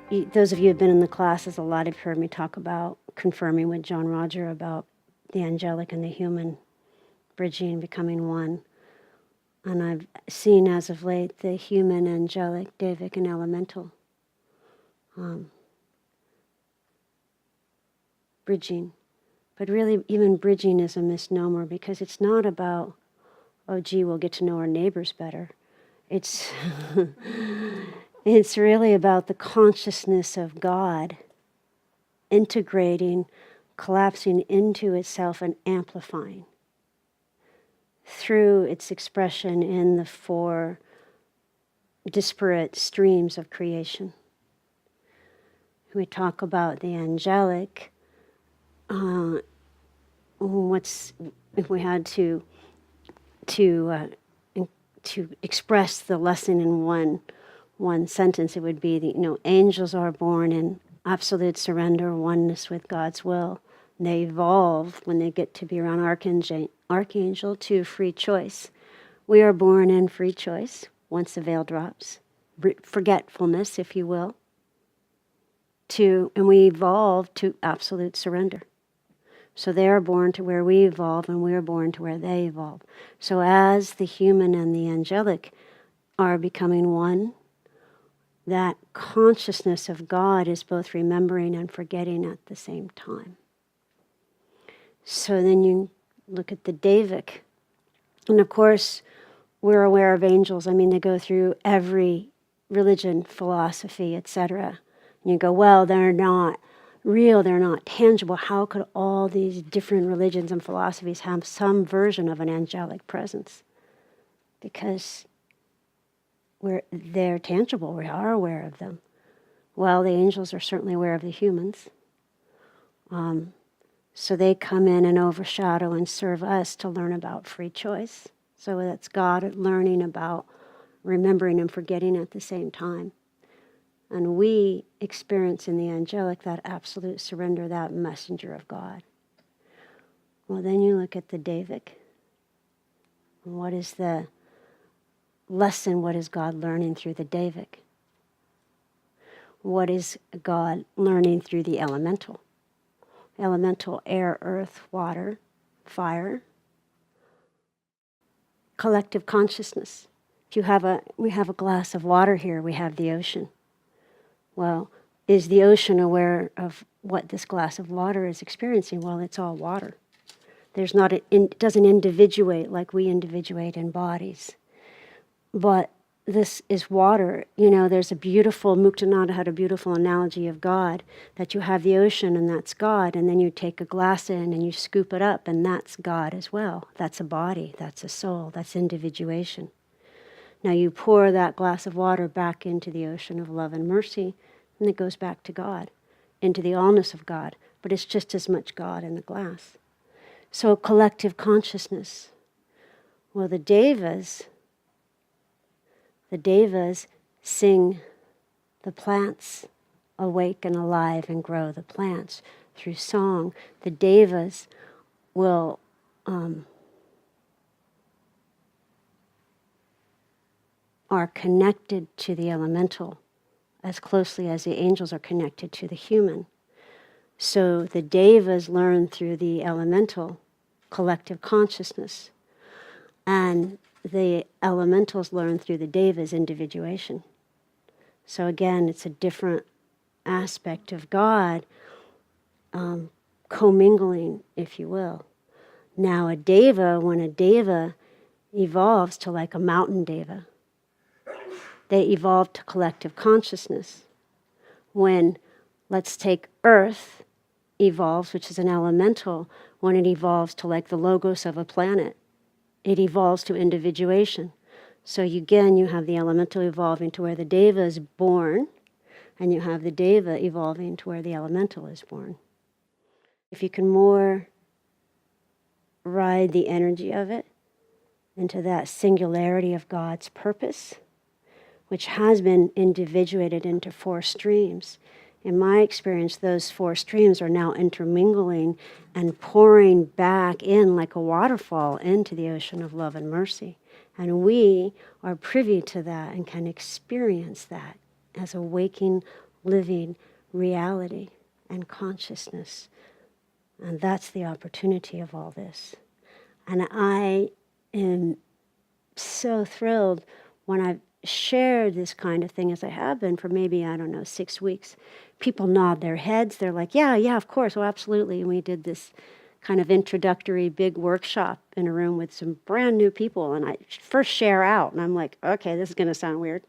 those of you who have been in the classes, a lot have heard me talk about confirming with John Roger about the angelic and the human bridging, becoming one. And I've seen as of late the human, angelic, Devic, and elemental bridging. But really, even bridging is a misnomer because it's not about, oh, gee, we'll get to know our neighbors better. It's, it's really about the consciousness of God integrating, collapsing into itself and amplifying through its expression in the four disparate streams of creation. We talk about the angelic. If we had to express the lesson in one sentence, it would be angels are born in absolute surrender, oneness with God's will. And they evolve when they get to be around archangel to free choice. We are born in free choice once the veil drops, forgetfulness, if you will, and we evolve to absolute surrender. So they are born to where we evolve, and we are born to where they evolve. So as the human and the angelic are becoming one, that consciousness of God is both remembering and forgetting at the same time. So then you look at the Devic. And of course, we're aware of angels. I mean, they go through every religion, philosophy, etc. And you go, well, they're not real, they're not tangible. How could all these different religions and philosophies have some version of an angelic presence? Because they're tangible, we are aware of them. Well, the angels are certainly aware of the humans. So they come in and overshadow and serve us to learn about free choice. So that's God learning about remembering and forgetting at the same time. And we experience in the angelic that absolute surrender, that messenger of God. Well, then you look at the Devic. What is the lesson? What is God learning through the Devic? What is God learning through the elemental? Elemental, air, earth, water, fire. Collective consciousness. If we have a glass of water here, we have the ocean. Well, is the ocean aware of what this glass of water is experiencing? Well, it's all water. It doesn't individuate like we individuate in bodies. But this is water. There's a beautiful, Muktananda had a beautiful analogy of God, that you have the ocean and that's God, and then you take a glass in and you scoop it up and that's God as well. That's a body, that's a soul, that's individuation. Now you pour that glass of water back into the ocean of love and mercy, and it goes back to God, into the allness of God, but it's just as much God in the glass. So collective consciousness. Well, the devas sing the plants awake and alive and grow the plants through song. The devas will are connected to the elemental as closely as the angels are connected to the human. So the devas learn through the elemental collective consciousness, and the elementals learn through the devas individuation. So again, it's a different aspect of God commingling, if you will. Now when a deva evolves to like a mountain deva, they evolve to collective consciousness. When, let's take Earth evolves, which is an elemental, when it evolves to like the logos of a planet, it evolves to individuation. So again, you have the elemental evolving to where the deva is born, and you have the deva evolving to where the elemental is born. If you can more ride the energy of it into that singularity of God's purpose, which has been individuated into four streams. In my experience, those four streams are now intermingling and pouring back in like a waterfall into the ocean of love and mercy. And we are privy to that and can experience that as a waking living reality and consciousness. And that's the opportunity of all this. And I am so thrilled when I've shared this kind of thing as I have been for maybe, 6 weeks. People nod their heads. They're like, yeah, of course. Oh, absolutely. And we did this kind of introductory big workshop in a room with some brand new people. And I first share out. And I'm like, okay, this is going to sound weird.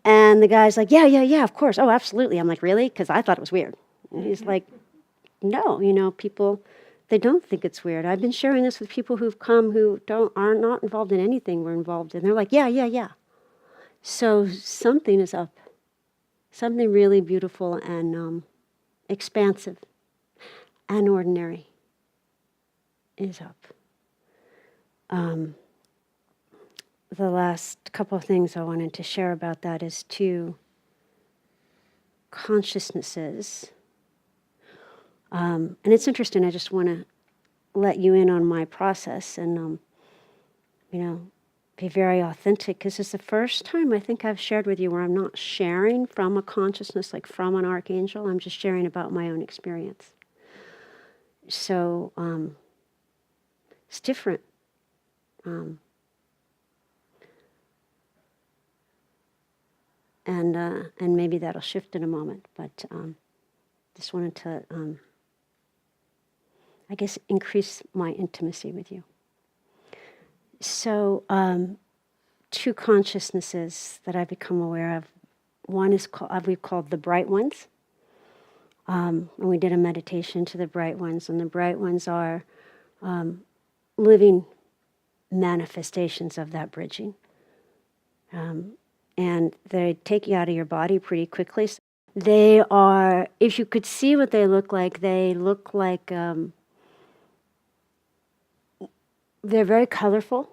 And the guy's like, yeah, of course. Oh, absolutely. I'm like, really? Because I thought it was weird. And he's like, no, people, they don't think it's weird. I've been sharing this with people who've come who are not involved in anything we're involved in. They're like, yeah. So something is up. Something really beautiful and expansive and ordinary is up. The last couple of things I wanted to share about that is 2 consciousnesses. And it's interesting, I just want to let you in on my process and, be very authentic, because it's the first time I think I've shared with you where I'm not sharing from a consciousness, like from an archangel. I'm just sharing about my own experience. So it's different. And maybe that'll shift in a moment, but just wanted to, increase my intimacy with you. So 2 consciousnesses that I've become aware of. One is we've called the bright ones. And we did a meditation to the bright ones, and the bright ones are living manifestations of that bridging. And they take you out of your body pretty quickly. They are, if you could see what they look like they're very colorful,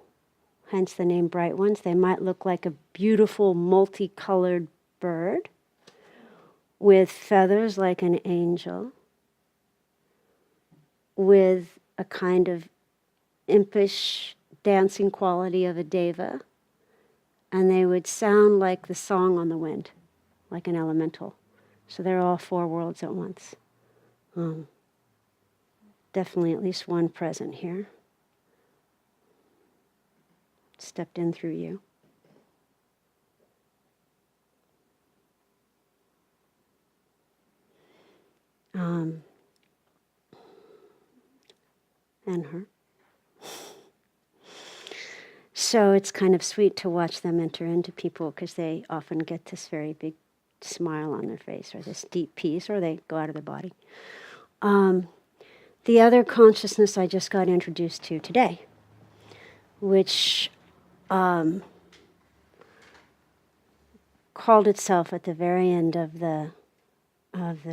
hence the name bright ones. They might look like a beautiful multicolored bird with feathers like an angel, with a kind of impish dancing quality of a deva, and they would sound like the song on the wind, like an elemental. So they're all 4 worlds at once. Definitely at least one present here. Stepped in through you. And her. So it's kind of sweet to watch them enter into people, because they often get this very big smile on their face, or this deep peace, or they go out of their body. The other consciousness I just got introduced to today, which called itself at the very end of the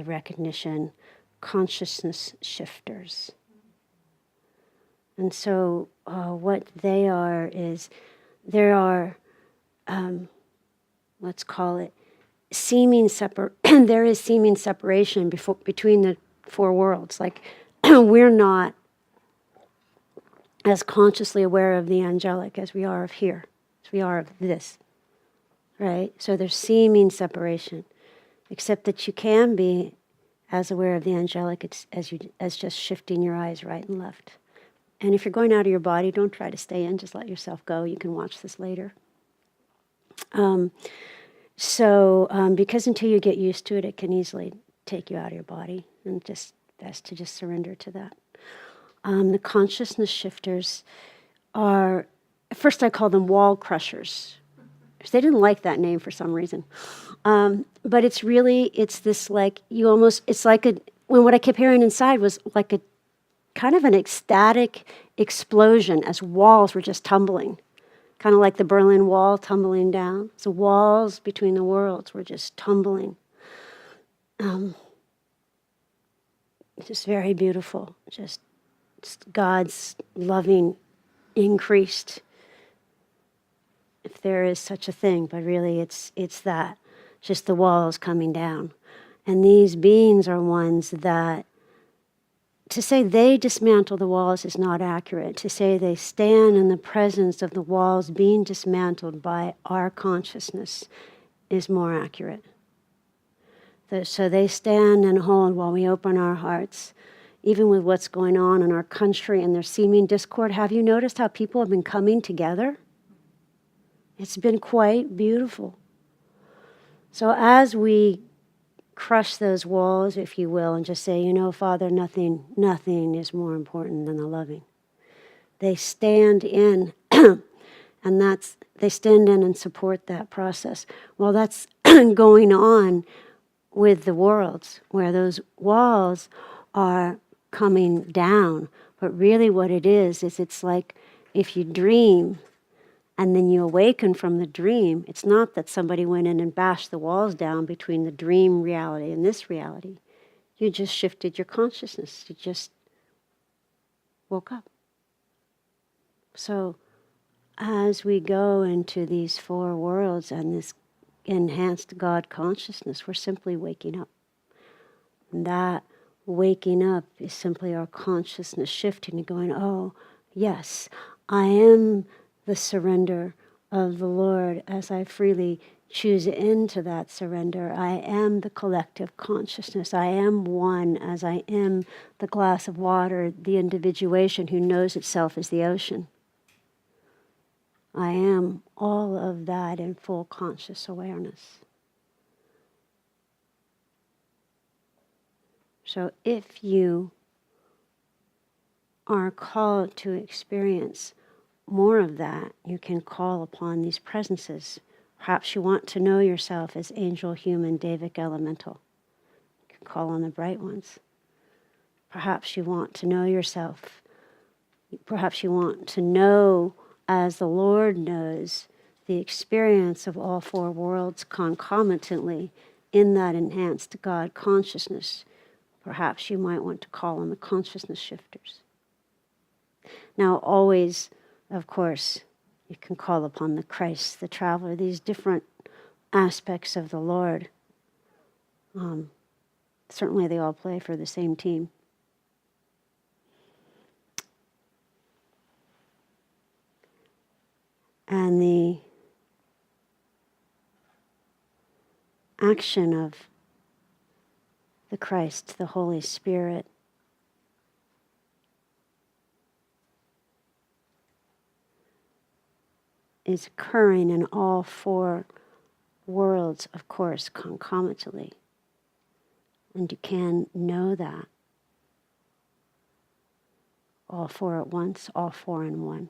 recognition, consciousness shifters. And so what they are is, there are, let's call it, there is seeming separation between the 4 worlds. Like, we're not as consciously aware of the angelic as we are of here, as we are of this, right? So there's seeming separation, except that you can be as aware of the angelic as just shifting your eyes right and left. And if you're going out of your body, don't try to stay in, just let yourself go. You can watch this later. Because until you get used to it, it can easily take you out of your body, and just best to just surrender to that. The consciousness shifters are, at first I call them wall crushers. They didn't like that name for some reason. But it's this like, when what I kept hearing inside was like a kind of an ecstatic explosion as walls were just tumbling. Kind of like the Berlin Wall tumbling down. So walls between the worlds were just tumbling. Just very beautiful. Just God's loving increased, if there is such a thing, but really it's that, just the walls coming down. And these beings are ones that, to say they dismantle the walls is not accurate. To say they stand in the presence of the walls being dismantled by our consciousness is more accurate. So they stand and hold while we open our hearts, even with what's going on in our country and their seeming discord. Have you noticed how people have been coming together? It's been quite beautiful. So as we crush those walls, if you will, and just say, you know, Father, nothing is more important than the loving. They stand in, and they stand in and support that process. Well, that's going on with the worlds, where those walls are coming down. But really what it is it's like if you dream and then you awaken from the dream, it's not that somebody went in and bashed the walls down between the dream reality and this reality. You just shifted your consciousness. You just woke up. So as we go into these four worlds and this enhanced God consciousness, we're simply waking up. And that waking up is simply our consciousness shifting and going, oh, yes, I am the surrender of the Lord as I freely choose into that surrender. I am the collective consciousness. I am one as I am the glass of water, the individuation who knows itself as the ocean. I am all of that in full conscious awareness. So if you are called to experience more of that, you can call upon these presences. Perhaps you want to know yourself as angel, human, Devic, elemental. You can call on the bright ones. Perhaps you want to know yourself. Perhaps you want to know as the Lord knows the experience of all four worlds concomitantly in that enhanced God consciousness. Perhaps you might want to call on the consciousness shifters. Now, always, of course, you can call upon the Christ, the traveler, these different aspects of the Lord. Certainly they all play for the same team. And the action of the Christ, the Holy Spirit, is occurring in all four worlds, of course, concomitantly. And you can know that. All four at once, all four in one.